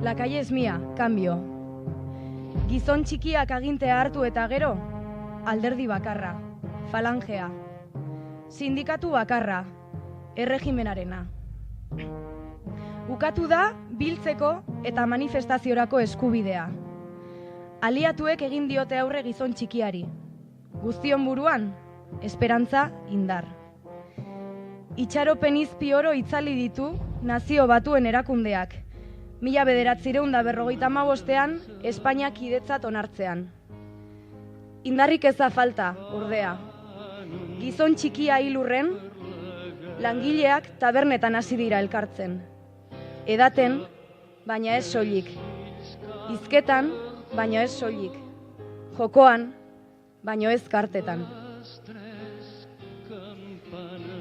La calle es mía, cambio. Gizon txikiak agintea hartu eta gero, alderdi bakarra, falangea. Sindikatu bakarra, erregimenarena. Ukatu da biltzeko eta manifestaziorako eskubidea. Aliatuek egin diote aurre gizon txikiari. Guztion buruan, esperantza indar. Itxaropen izpi oro itzali ditu Nazio Batuen erakundeak, 1955ean Espainiak kidetzat onartzean. Indarrik ez da falta, ordea. Gizon txikia hilurren, langileak tabernetan hasi dira elkartzen. Edaten, baina ez soilik. Hizketan, baina ez soilik. Jokoan, baina ez kartetan.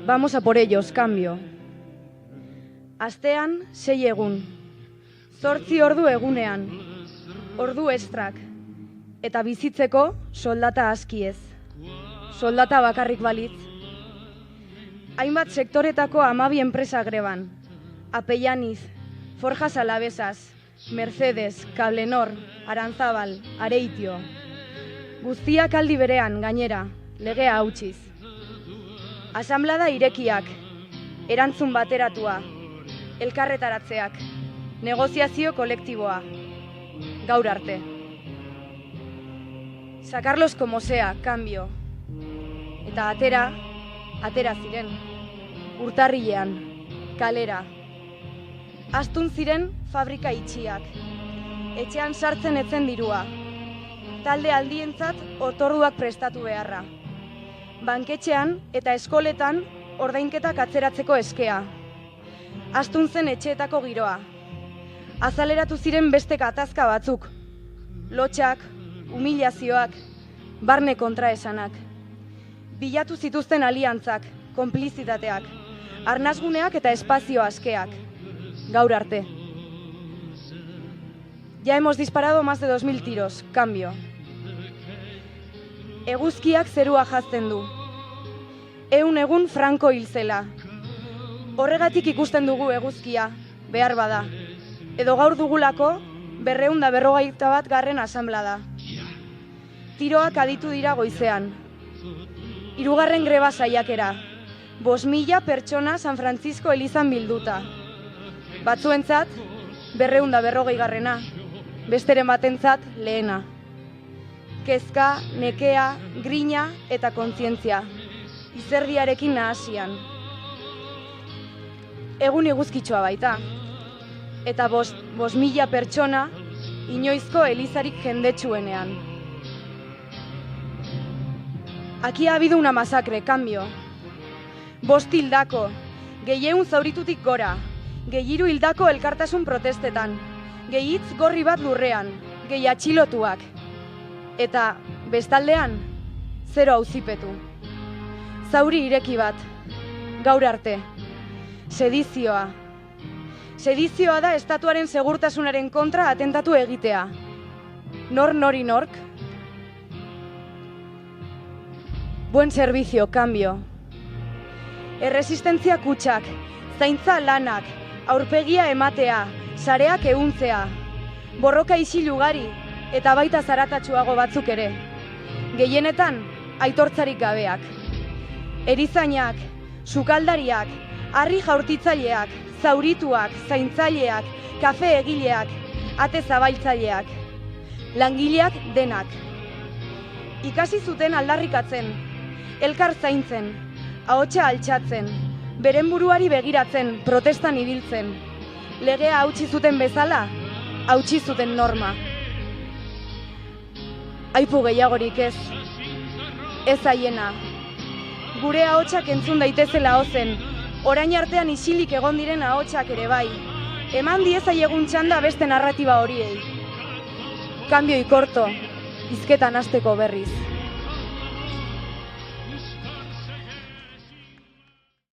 Vamos a por ellos, cambio. Astean, 6 egun. 8 ordu egunean. Ordu estrak. Eta bizitzeko soldata aski ez. Soldata bakarrik balitz. Hainbat sektoretako 12 enpresa greban. Apellaniz, Forjas Alavesas, Mercedes, Cablenor, Aranzabal, Areitio. Guztiak aldi berean, gainera, legea hautsiz. Asanblada irekiak, erantzun bateratua, elkarretaratzeak, negoziazio kolektiboa, gaur arte. Sacarlos como sea, cambio. Eta atera ziren, urtarrilean, kalera. Astun ziren fabrika itxiak, etxean sartzen etzen dirua, talde aldientzat otorduak prestatu beharra. Banketxean eta eskoletan ordainketak atzeratzeko eskea. Astun zen etxeetako giroa. Azaleratu ziren beste gatazka batzuk. Lotxak, humilazioak, barne kontraesanak. Bilatu zituzten aliantzak, konplizitateak, arnasguneak eta espazio askeak. Gaur arte. Ya hemos disparado más de 2000 tiros, cambio. Eguzkiak zerua jazten du. 100 egun Franco hil zela. Horregatik ikusten dugu eguzkia, behar bada. Edo gaur dugulako 251. asanblada. Tiroak aditu dira goizean. 3. greba saiakera. 5.000 pertsona San Francisco elizan bilduta. Batzuentzat 250. Besteren batentzat lehena. Kezka, nekea, grina eta kontzientzia. Izerdiarekin nahasian. Egun eguzkitsua baita. Eta 5.000 pertsona inoizko elizarik jendetsuenean. Aquí ha habido una masacre, cambio. 5 hildako, 900 zauritutik gora, 3 hildako elkartasun protestetan, 2 hitz gorri bat lurrean, 2 atxilotuak. Eta, bestaldean, 0 auzipetu. Zauri ireki bat, gaur arte. Sedizioa. Sedizioa da estatuaren segurtasunaren kontra atentatu egitea. Nori nork? Buen servicio, cambio. Erresistentzia kutsak, zaintza lanak, aurpegia ematea, sareak ehuntzea, borroka isil ugari eta baita zaratatsuago batzuk ere. Gehienetan, aitortzarik gabeak. Erizainak, sukaldariak, harri jaurtitzaileak, zaurituak, zaintzaileak, kafe egileak, ate zabaltzaileak. Langileak denak. Ikasi zuten aldarrikatzen, elkar zaintzen, ahotsa altxatzen, beren buruari begiratzen, protestan ibiltzen. Legea hautsi zuten bezala, hautsi zuten norma. Aipu gehiagorik ez, ez haiena. Gure ahotsak entzun daitezela ozen, orain artean isilik egon diren ahotsak ere bai. Eman diezaiegun txanda beste narratiba horiei. Cambio y corto, hizketan hasteko berriz.